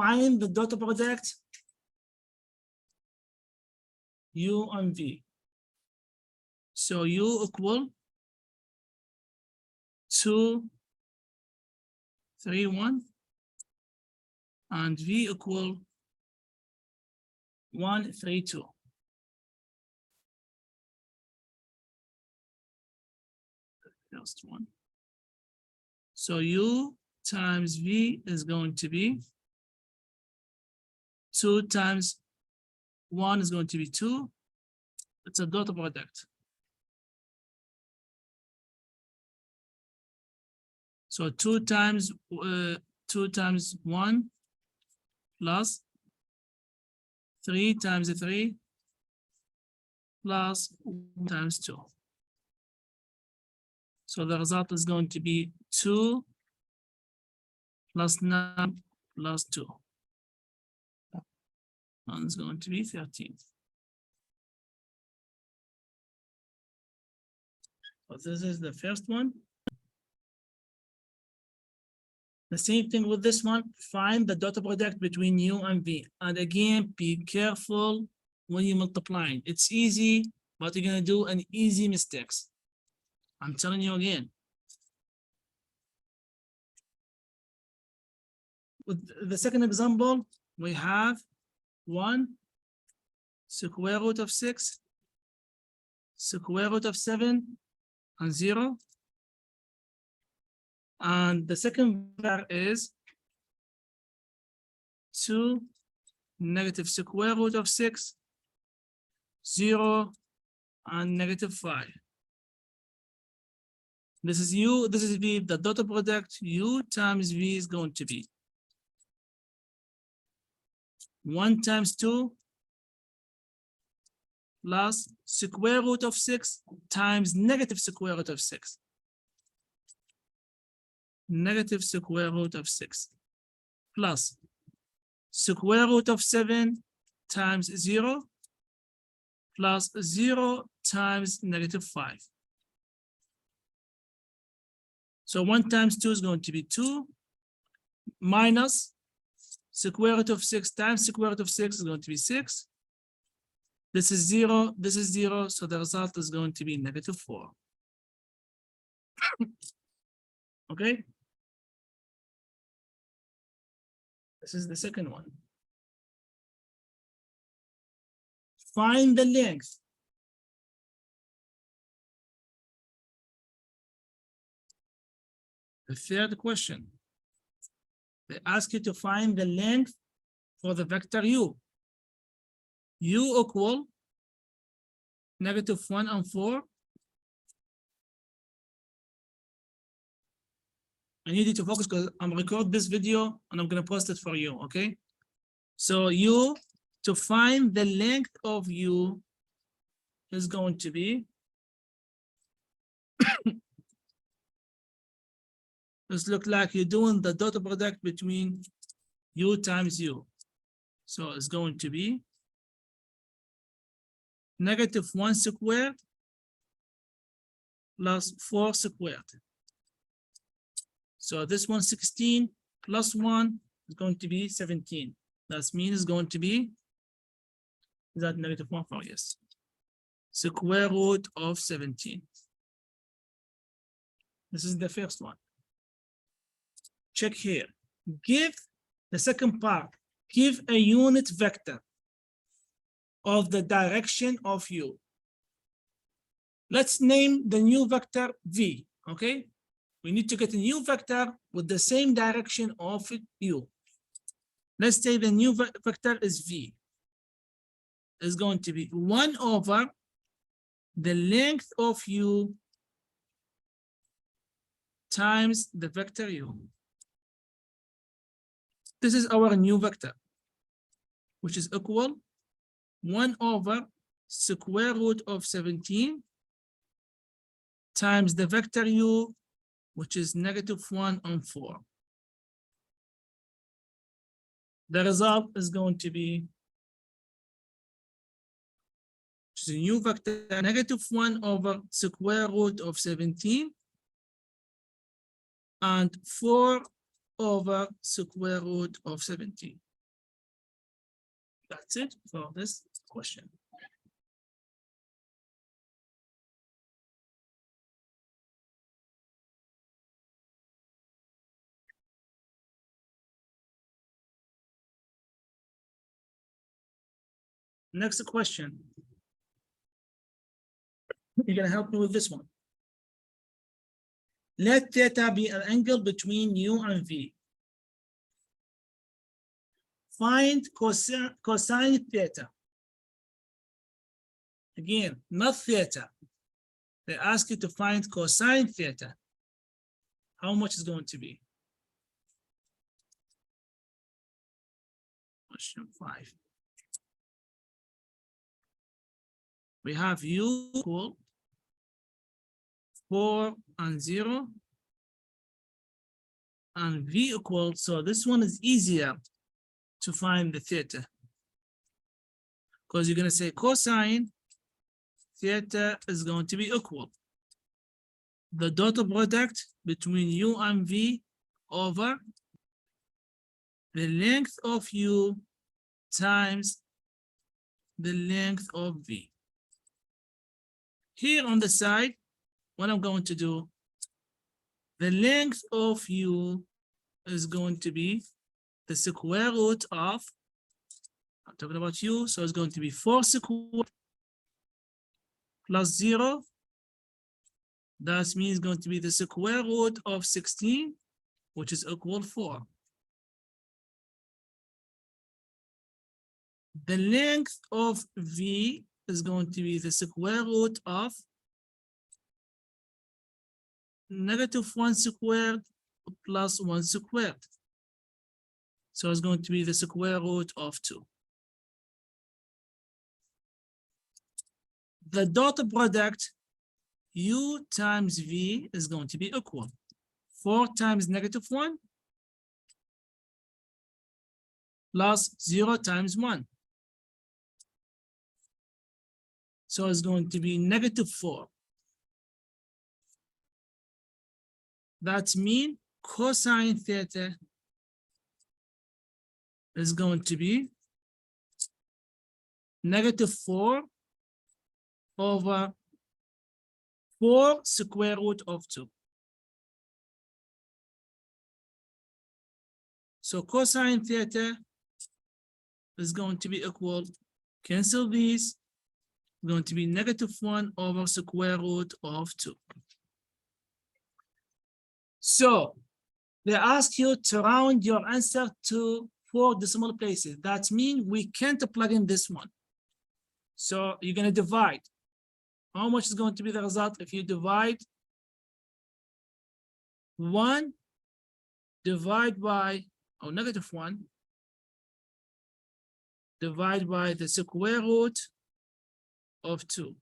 find the dot product U and V. So U equal 2, 3, 1, and V equal 1, 3, 2. First one. So U times V is going to be 2 times 1 is going to be 2. It's a dot product. So 2 times 1 plus 3 times 3 plus 1 times 2. So the result is going to be 2 plus 9 plus 2. And it's going to be 13. So this is the first one. The same thing with this one. Find the dot product between U and V. And again, be careful when you multiply. It's easy, but you're going to do an easy mistakes. I'm telling you again. With the second example, we have 1 square root of 6, square root of 7, and 0. And the second part is 2 negative square root of 6, 0, and negative 5. This is U, this is V. The dot product U times V is going to be 1 times 2 plus square root of 6 times negative square root of 6. Negative square root of 6 plus square root of 7 times 0 plus 0 times negative 5. So 1 times 2 is going to be 2 minus square root of 6 times square root of 6 is going to be 6. This is 0, this is 0, so the result is going to be negative 4. Okay? This is the second one. Find the length the third question. They ask you to find the length for the vector U. U equal negative 1 and 4. I need you to focus because I'm recording this video and I'm going to post it for you, okay? So U, to find the length of U is going to be this look like you're doing the dot product between U times U. So it's going to be negative 1 squared plus 4 squared. So this one 16 plus 1 is going to be 17. That means it's going to be, is that negative 1 for yes. Square root of 17. This is the first one. Check here. Give the second part. Give a unit vector of the direction of U. Let's name the new vector V, okay? We need to get a new vector with the same direction of U. Let's say the new vector is V. Is going to be 1 over the length of U times the vector U. This is our new vector, which is equal 1 over square root of 17 times the vector U, which is negative 1 and 4. The result is going to be, which is a new vector, negative 1 over square root of 17 and 4 over square root of 17. That's it for this question. Next question. You're gonna help me with this one. Let theta be an angle between U and V. Find cosine theta. Again, not theta. They ask you to find cosine theta. How much is going to be? Question 5. We have U equal 4 and 0 and V equal, so this one is easier to find the theta because you're going to say cosine theta is going to be equal the dot product between U and V over the length of U times the length of V. Here on the side, what I'm going to do, the length of U is going to be the square root of, I'm talking about U, so it's going to be 4 squared plus 0. That means going to be the square root of 16, which is equal 4. The length of V is going to be the square root of -1 squared plus 1 squared. So it's going to be the square root of 2. The dot product U times V is going to be equal 4 times -1 plus 0 times 1. So it's going to be -4. That means cosine theta is going to be -4 over 4 square root of 2. So cosine theta is going to be equal, cancel these, going to be -1 over square root of 2. So they ask you to round your answer to 4 decimal places. That means we can't plug in this one. So you're going to divide. How much is going to be the result if you divide 1 divide by, or -1, divide by the square root of 2.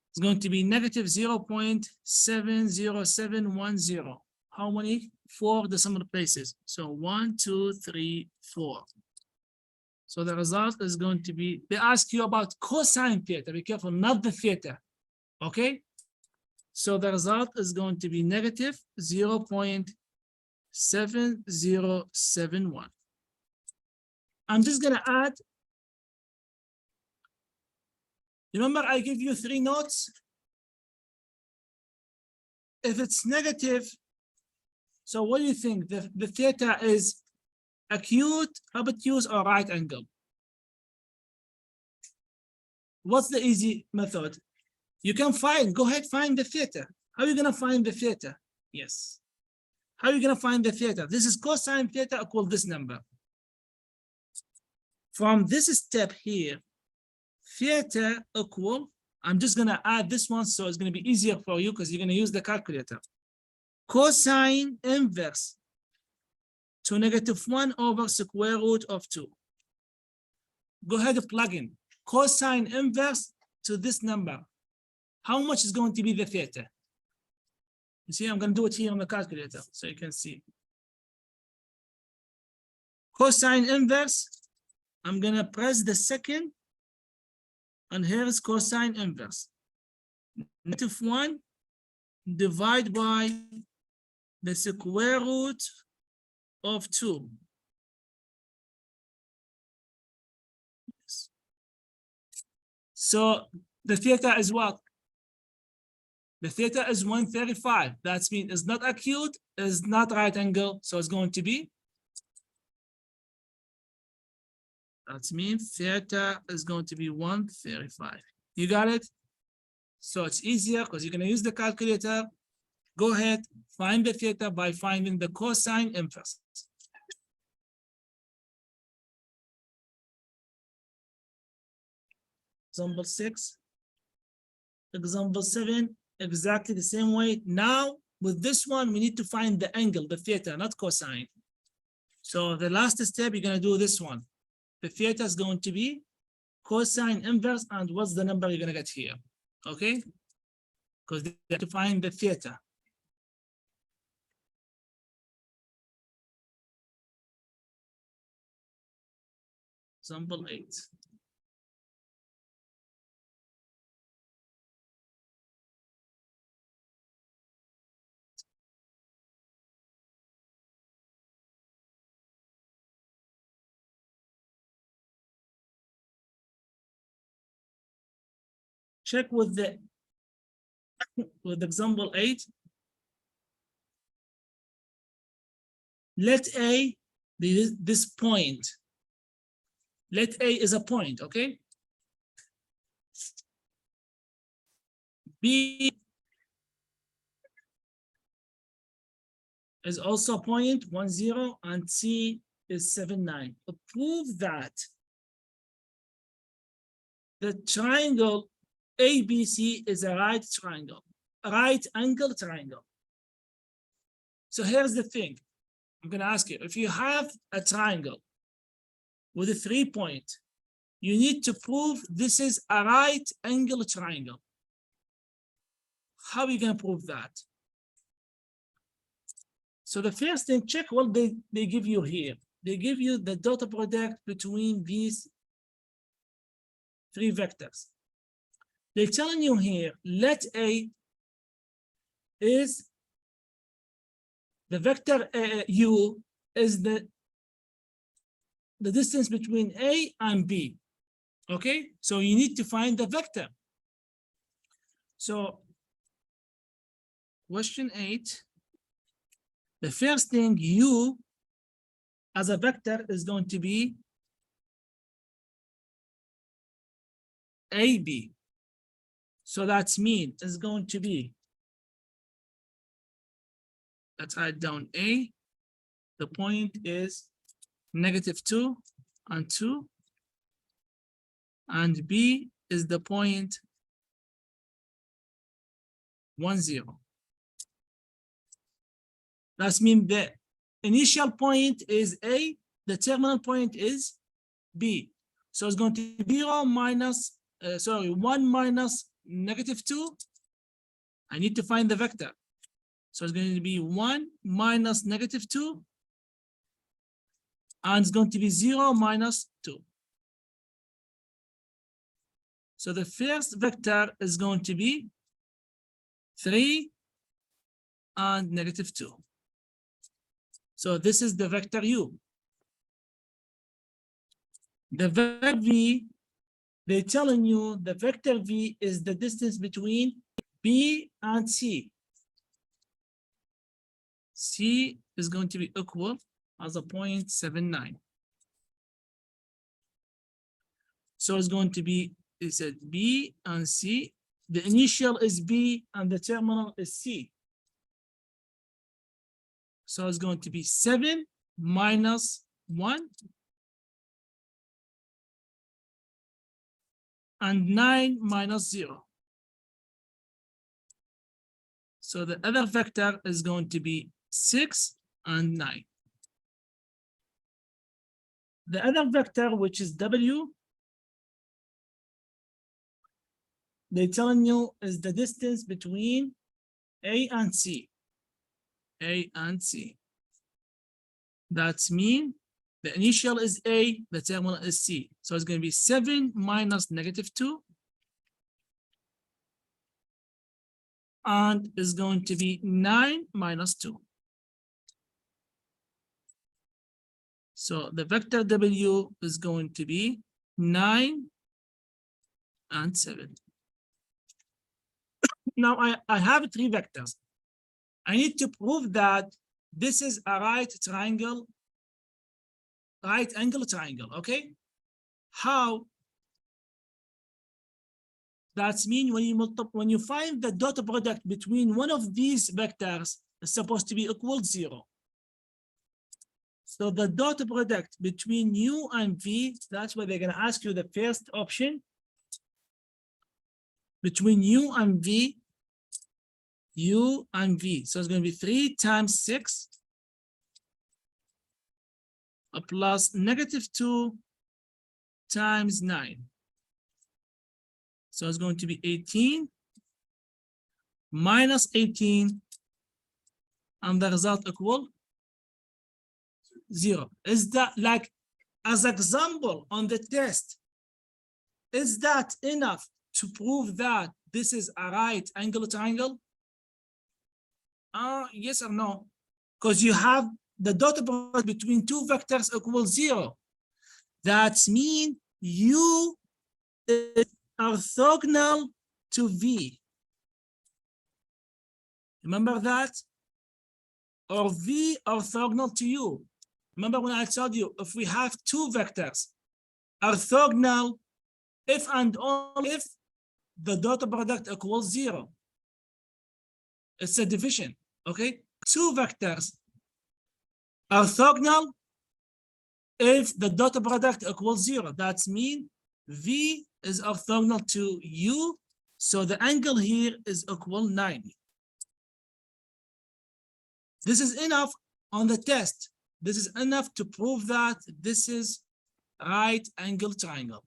It's going to be -0.70710. How many? 4 decimal places. So 1, 2, 3, 4. So the result is going to be, they ask you about cosine theta. Be careful, not the theta. Okay? So the result is going to be -0.7071. I'm just going to add. Remember, I give you 3 notes. If it's negative, so what do you think? The theta is acute, obtuse, or right angle? What's the easy method? You can find, go ahead, find the theta. How are you going to find the theta? Yes. How are you going to find the theta? This is cosine theta equal this number. From this step here, theta equal, I'm just going to add this one, so it's going to be easier for you because you're going to use the calculator. Cosine inverse to -1 over square root of 2. Go ahead and plug in cosine inverse to this number. How much is going to be the theta? You see, I'm going to do it here on the calculator so you can see. Cosine inverse, I'm going to press the second, and here is cosine inverse. -1 divided by the square root of 2. So the theta is what? The theta is 135. That means it's not acute, it's not right angle. So it's going to be, that means theta is going to be 135. You got it? So it's easier because you're going to use the calculator. Go ahead, find the theta by finding the cosine inverse. Example 6. Example 7, exactly the same way. Now, with this one, we need to find the angle, the theta, not cosine. So the last step, you're going to do this one. The theta is going to be cosine inverse, and what's the number you're going to get here? Okay? Because they have to find the theta. Example 8. Check with example 8. Let A be this point. Let A is a point, okay? B is also a point, 1, 0, and C is 7, 9. Prove that the triangle ABC is a right triangle, a right angle triangle. So here's the thing. I'm going to ask you, if you have a triangle with a 3 point, you need to prove this is a right angle triangle. How are you going to prove that? So the first thing, check what they give you here. They give you the dot product between these 3 vectors. They're telling you here, let A is the vector U is the distance between A and B. Okay, so you need to find the vector. So question 8, the first thing, U as a vector is going to be AB. So that's mean is going to be, let's write down A, the point is -2 and 2, and B is the point 1, 0. That means the initial point is A, the terminal point is B. So it's going to be 1 minus -2. I need to find the vector. So it's going to be 1 minus -2, and it's going to be 0 minus 2. So the first vector is going to be 3 and -2. So this is the vector U. The vector V, they're telling you the vector V is the distance between B and C. C is going to be equal as a 0.79. So it's going to be, it said B and C. The initial is B and the terminal is C. So it's going to be 7 minus 1 and 9 minus 0. So the other vector is going to be 6 and 9. The other vector, which is W, they're telling you is the distance between A and C. A and C. That's mean the initial is A, the terminal is C. So it's going to be 7 minus -2. And is going to be 9 minus 2. So the vector W is going to be 9 and 7. Now I have 3 vectors. I need to prove that this is a right angle triangle, okay? How? That's mean when you find the dot product between one of these vectors is supposed to be equal 0. So the dot product between U and V, that's why they're gonna ask you the first option. Between U and V. So it's gonna be 3 times 6 plus -2 times 9. So it's going to be 18 minus 18, and the result equal 0. Is that, like, as example on the test, is that enough to prove that this is a right angle triangle? Yes or no? Because you have the dot product between 2 vectors equals 0. That means U is orthogonal to V. Remember that? Or V orthogonal to U. Remember when I told you, if we have 2 vectors orthogonal, if and only if the dot product equals 0. It's a division, okay? 2 vectors orthogonal if the dot product equals 0. That means V is orthogonal to U, so the angle here is equal 90. This is enough on the test. This is enough to prove that this is right angle triangle.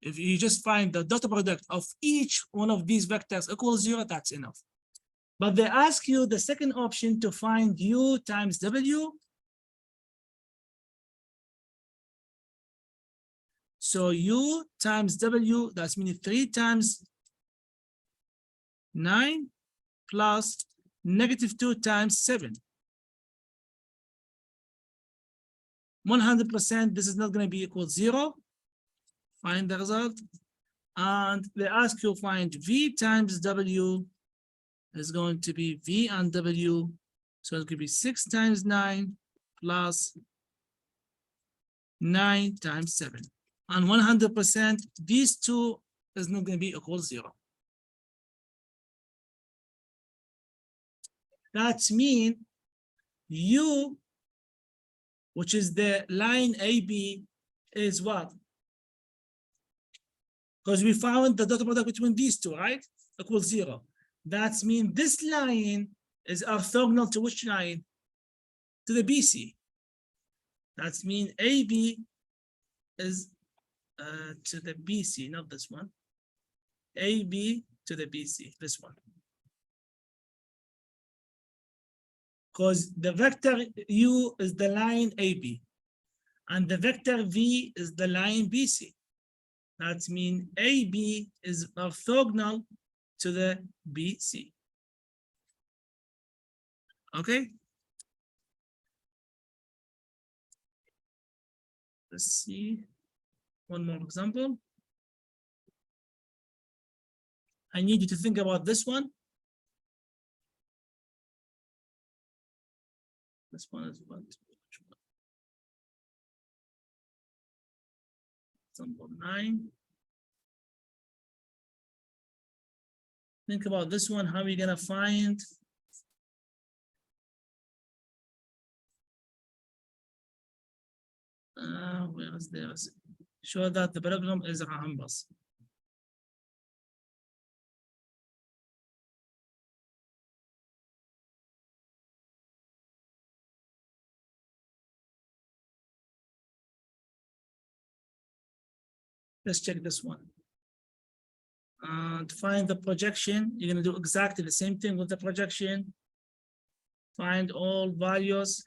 If you just find the dot product of each one of these vectors equals 0, that's enough. But they ask you the second option to find U times W. So U times W, that's meaning 3 times 9 plus -2 times 7. 100%, this is not going to be equal 0. Find the result. And they ask you find V times W is going to be V and W. So it could be 6 times 9 plus 9 times 7. And 100%, these two is not going to be equal 0. That means U, which is the line AB, is what? Because we found the dot product between these two, right? Equals 0. That means this line is orthogonal to which line? To the BC. That means AB is to the BC, not this one. AB to the BC, this one. Because the vector U is the line AB, and the vector V is the line BC. That means AB is orthogonal to the BC. Okay? Let's see one more example. I need you to think about this one. This one is what? Example 9. Think about this one. How are we gonna find? Where is this? Show that the problem is a rhombus. Let's check this one. To find the projection, you're going to do exactly the same thing with the projection. Find all values.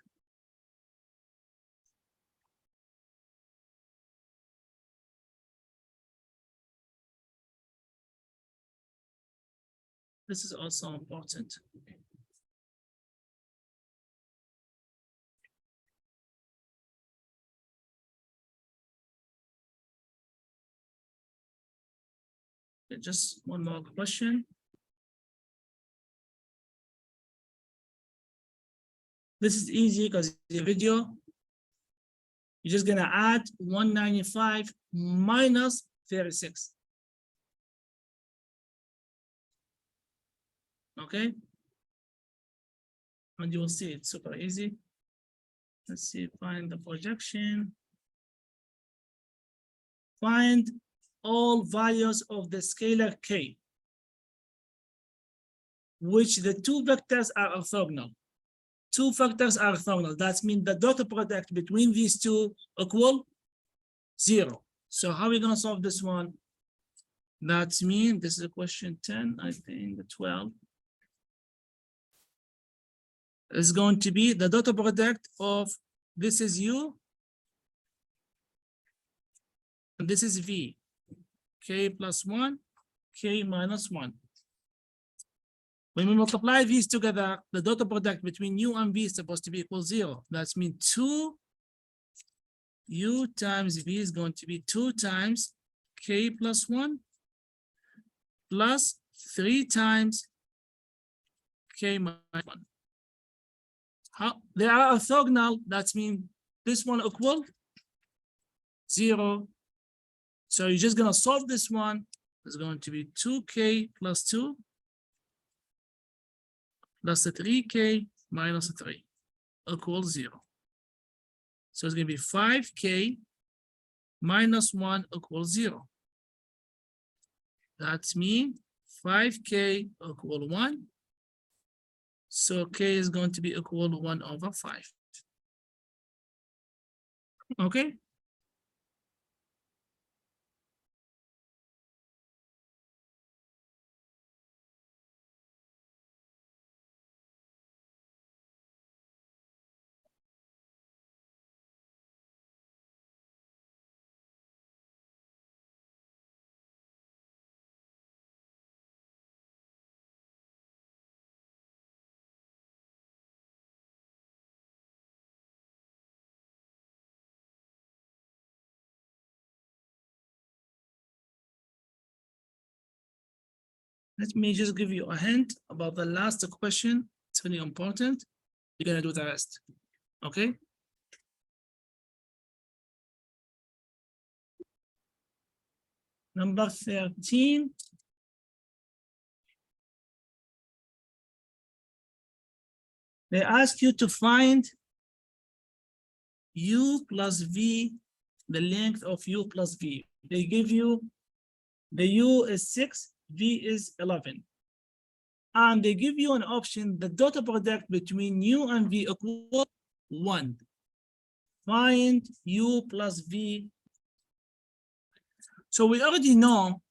This is also important. Just one more question. This is easy because the video. You're just gonna add 195 minus 36. Okay. And you will see it's super easy. Let's see, find the projection. Find all values of the scalar k, which the two vectors are orthogonal. Two factors are orthogonal. That means the dot product between these two equal 0. So how are we going to solve this one? That means this is a question 10, I think the 12. Is going to be the dot product of this is u and this is v, k plus 1, k minus 1. When we multiply these together, the dot product between u and v is supposed to be equal 0. That means 2 u times v is going to be 2 times k plus 1 plus 3 times k minus 1. How they are orthogonal, that means this one equal 0. So you're just gonna solve this one. It's going to be 2k plus 2 plus the 3k minus 3 equals 0. So it's gonna be 5k minus 1 equals 0. That means 5k equal 1. So k is going to be equal to 1 over 5. Okay. Let me just give you a hint about the last question. It's really important. You're gonna do the rest. Okay. Number 13. They ask you to find u plus v, the length of u plus v. They give you the u is 6, v is 11. And they give you an option, the dot product between u and v equal 1. Find u plus v. So we already know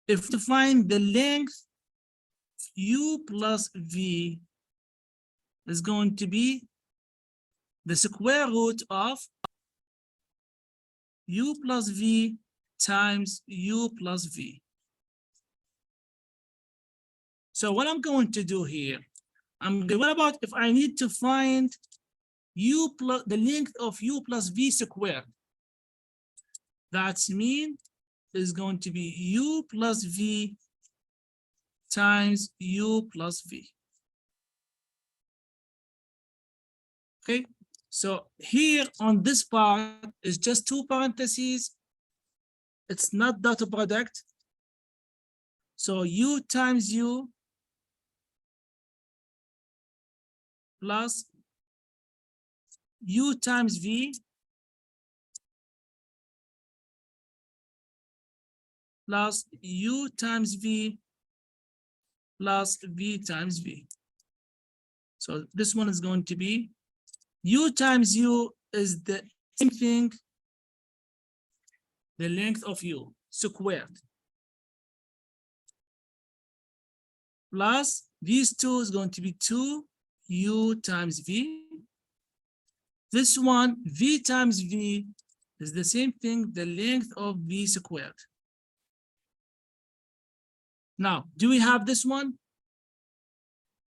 if to find the length u plus v is going to be the square root of u plus v times u plus v. So what I'm going to do here, what about if I need to find u plus the length of u plus v squared? That means is going to be u plus v times u plus v. Okay, so here on this part is just 2 parentheses. It's not dot product. So u times u plus u times v plus u times v plus v times v. So this one is going to be u times u is the same thing, the length of u squared, plus these two is going to be 2 u times v. This one, v times v, is the same thing, the length of v squared. Now, do we have this one?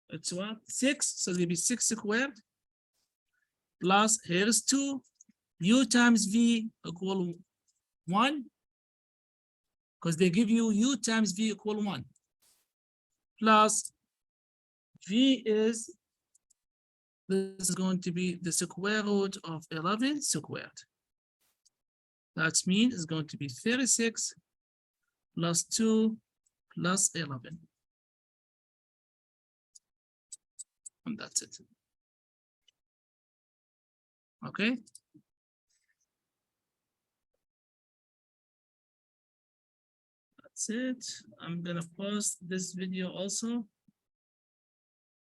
It's what? 6, so it'll be 6 squared. Plus, here's 2, u times v equal 1. because they give you u times v equal 1 plus v is, this is going to be the square root of 11 squared. That means it's going to be 36 plus 2 plus 11. And that's it. Okay. That's it. I'm gonna pause this video also.